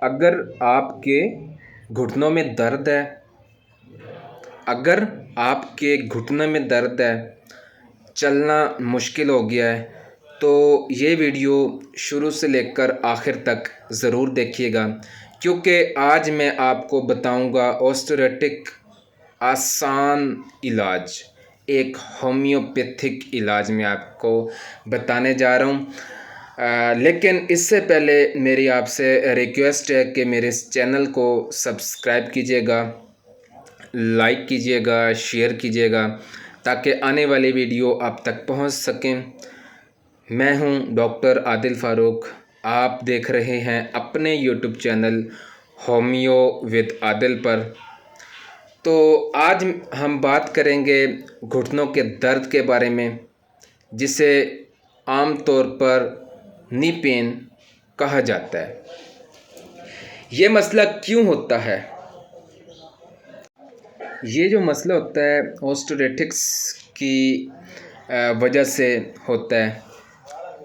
अगर आपके घुटनों में दर्द है, अगर आपके घुटनों में दर्द है, चलना मुश्किल हो गया है, तो ये वीडियो शुरू से लेकर आखिर तक ज़रूर देखिएगा, क्योंकि आज मैं आपको बताऊंगा ऑस्टियोरेटिक आसान इलाज, एक होम्योपैथिक इलाज मैं आपको बताने जा रहा हूँ। लेकिन इससे पहले मेरी आपसे रिक्वेस्ट है कि मेरे इस चैनल को सब्सक्राइब कीजिएगा, लाइक कीजिएगा, शेयर कीजिएगा, ताकि आने वाली वीडियो आप तक पहुंच सकें। मैं हूं डॉक्टर आदिल फ़ारूक, आप देख रहे हैं अपने YouTube channel homeo with Adil पर। तो आज हम बात करेंगे घुटनों के दर्द के बारे में, जिसे आम तौर पर नी पेन कहा जाता है। ये मसला क्यों होता है? ये जो मसला होता है ऑस्टियोरेटिक्स की वजह से होता है,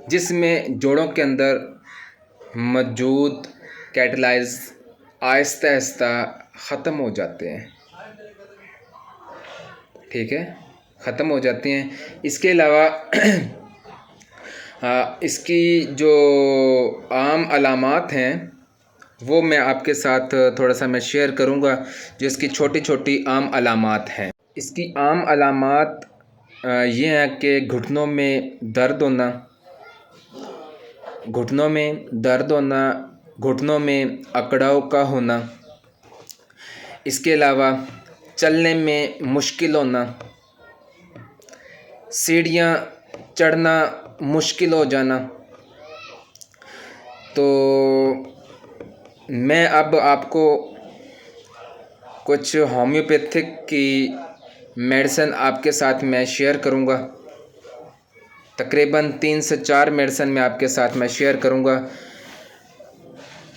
जिसमें जोड़ों के अंदर मौजूद कैटलाइज आहिस्ता आहिस्ता ख़त्म हो जाते हैं। ठीक है, ख़त्म हो जाते हैं। इसके अलावा इसकी जो आम अलामात हैं वो मैं आपके साथ थोड़ा सा मैं शेयर करूंगा, जो इसकी छोटी छोटी आम अलामात हैं। इसकी आम अलामात ये हैं कि घुटनों में दर्द होना, घुटनों में दर्द होना, घुटनों में अकड़ाव का होना, इसके अलावा चलने में मुश्किल होना, सीढ़ियाँ चढ़ना मुश्किल हो जाना। तो मैं अब आपको कुछ होम्योपैथिक की मेडिसिन आपके साथ मैं शेयर करूंगा। तकरीबन 3 से 4 मेडिसिन मैं आपके साथ मैं शेयर करूंगा।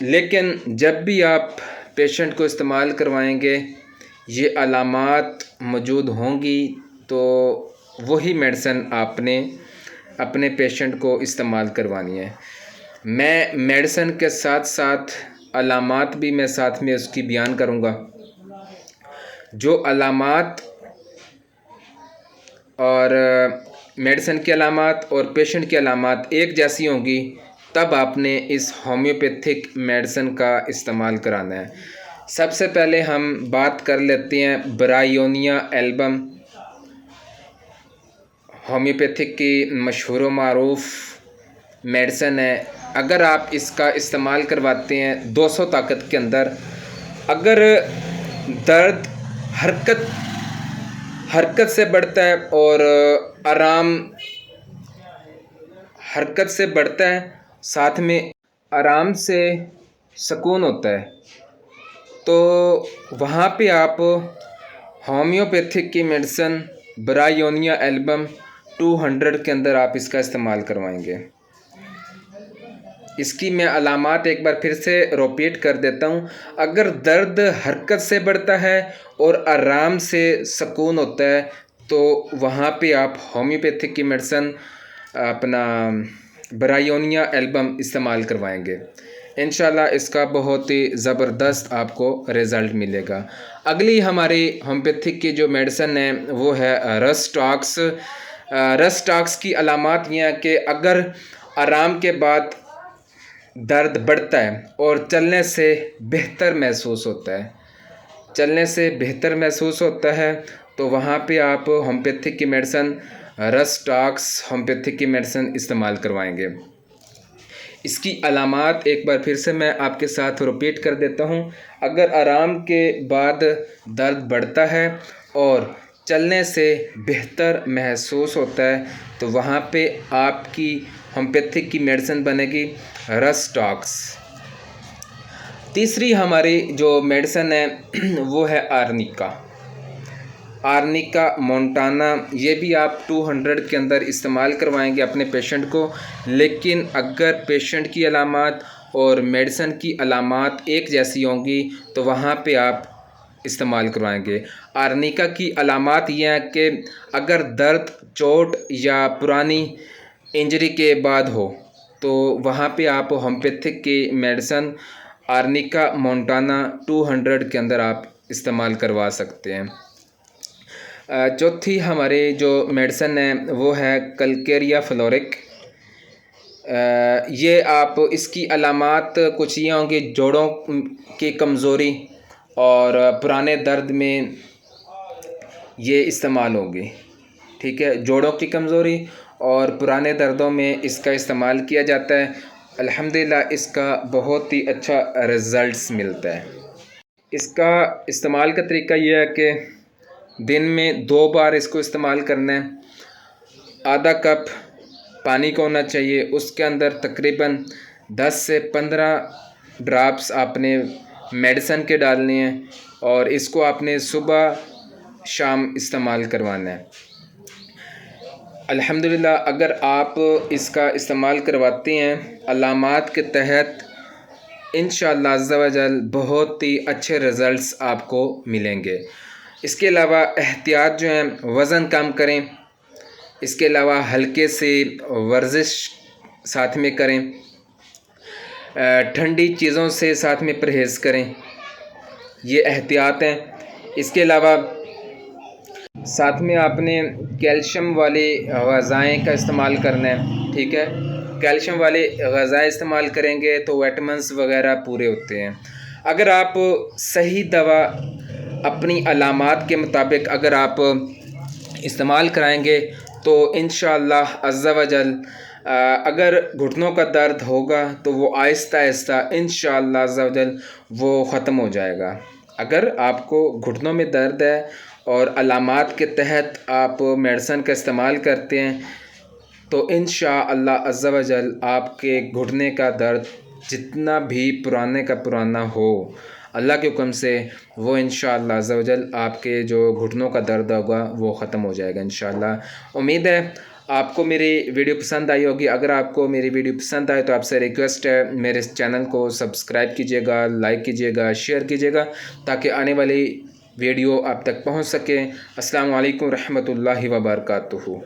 लेकिन जब भी आप पेशेंट को इस्तेमाल करवाएंगे, ये अलामात मौजूद होंगी, तो वही मेडिसिन आपने अपने पेशेंट को इस्तेमाल करवानी है। मैं मेडिसिन के साथ साथ अलामात भी मैं साथ में उसकी बयान करूंगा। जो अलामात और मेडिसिन की अलामात और पेशेंट की अलामात एक जैसी होंगी, तब आपने इस होम्योपैथिक मेडिसिन का इस्तेमाल कराना है। सबसे पहले हम बात कर लेते हैं ब्रायोनिया एल्बम, होम्योपैथिक की मशहूर व मारूफ मेडिसिन है। अगर आप इसका इस्तेमाल करवाते हैं 200 ताकत के अंदर, अगर दर्द हरकत से बढ़ता है और आराम हरकत से बढ़ता है, साथ में आराम से सुकून होता है, तो वहाँ पे आप होम्योपैथिक की मेडिसिन ब्रायोनिया एल्बम 200 के अंदर आप इसका इस्तेमाल करवाएंगे। इसकी मैं अलामात एक बार फिर से रिपीट कर देता हूँ। अगर दर्द हरकत से बढ़ता है और आराम से सुकून होता है, तो वहाँ पे आप होम्योपैथिक की मेडिसिन अपना ब्रायोनिया एल्बम इस्तेमाल करवाएंगे। इंशाल्लाह इसका बहुत ही ज़बरदस्त आपको रिज़ल्ट मिलेगा। अगली हमारी होम्योपैथिक की जो मेडिसिन है वो है रस्टॉक्स। रस्टॉक्स की अलामात ये हैं कि अगर आराम के बाद दर्द बढ़ता है और चलने से बेहतर महसूस होता है, चलने से बेहतर महसूस होता है, तो वहाँ पे आप होम्योपैथिक की मेडिसिन रस्टॉक्स होम्योपैथिक की मेडिसिन इस्तेमाल करवाएंगे। इसकी अलामात एक बार फिर से मैं आपके साथ रिपीट कर देता हूँ। अगर आराम के बाद दर्द बढ़ता है और चलने से बेहतर महसूस होता है, तो वहाँ पे आपकी होम्योपैथिक की मेडिसिन बनेगी रस्टॉक्स। तीसरी हमारी जो मेडिसिन है वो है आर्निका, आर्निका मोंटाना। ये भी आप 200 के अंदर इस्तेमाल करवाएंगे अपने पेशेंट को। लेकिन अगर पेशेंट की अलामात और मेडिसिन की अलामात एक जैसी होंगी, तो वहाँ पे आप इस्तेमाल करवाएंगे। आर्निका की अलामात ये हैं कि अगर दर्द चोट या पुरानी इंजरी के बाद हो, तो वहाँ पे आप होम्योपैथिक की मेडिसिन आर्निका मोंटाना 200 के अंदर आप इस्तेमाल करवा सकते हैं। चौथी हमारे जो मेडिसन है वो है कलकेरिया फ्लोरिक। ये आप इसकी अलामात कुछ ये होंगे, जोड़ों की कमज़ोरी और पुराने दर्द में ये इस्तेमाल होगी। ठीक है, जोड़ों की कमज़ोरी और पुराने दर्दों में इसका इस्तेमाल किया जाता है। अल्हम्दुलिल्लाह इसका बहुत ही अच्छा रिज़ल्ट्स मिलता है। इसका इस्तेमाल का तरीका यह है कि दिन में 2 बार इसको इस्तेमाल करना है। आधा कप पानी का होना चाहिए, उसके अंदर तकरीबन 10 से 15 ड्रॉप्स आपने मेडिसन के डालने हैं और इसको आपने सुबह शाम इस्तेमाल करवाना है। अल्हम्दुलिल्लाह अगर आप इसका इस्तेमाल करवाते हैं अलामात के तहत, इंशाअल्लाह अज़्ज़ा वजल बहुत ही अच्छे रिज़ल्ट्स आपको मिलेंगे। इसके अलावा एहतियात जो हैं, वज़न कम करें। इसके अलावा हल्के से वर्जिश साथ में करें। ठंडी चीज़ों से साथ में परहेज़ करें। ये एहतियात हैं। इसके अलावा साथ में आपने कैल्शियम वाली ग़िज़ाएँ का इस्तेमाल करना है। ठीक है, कैल्शियम वाली ग़िज़ाएँ इस्तेमाल करेंगे तो विटामिन्स वग़ैरह पूरे होते हैं। अगर आप सही दवा अपनी अलामात के मुताबिक अगर आप इस्तेमाल कराएंगे तो इंशाअल्लाह अज़्ज़ा वजल अगर घुटनों का दर्द होगा तो वो आहिस्ता आहिस्ता इंशाअल्लाह अज़्ज़ा वजल वो ख़त्म हो जाएगा। अगर आपको घुटनों में दर्द है और अलामात के तहत आप मेडिसन का इस्तेमाल करते हैं तो इंशाअल्लाह अज़्ज़ा वजल आपके घुटने का दर्द जितना भी पुराने का पुराना हो, अल्लाह के हुक्म से वो इंशाअल्लाह अज़्ज़ा वजल आपके जो घुटनों का दर्द होगा वो ख़त्म हो जाएगा इंशाअल्लाह। उम्मीद है आपको मेरी वीडियो पसंद आई होगी। अगर आपको मेरी वीडियो पसंद आए तो आपसे रिक्वेस्ट है मेरे इस चैनल को सब्सक्राइब कीजिएगा, लाइक कीजिएगा, शेयर कीजिएगा ताकि आने वाली वीडियो आप तक पहुंच सके। अस्सलामु अलैकुम रहमतुल्लाहि व बरकातुहू।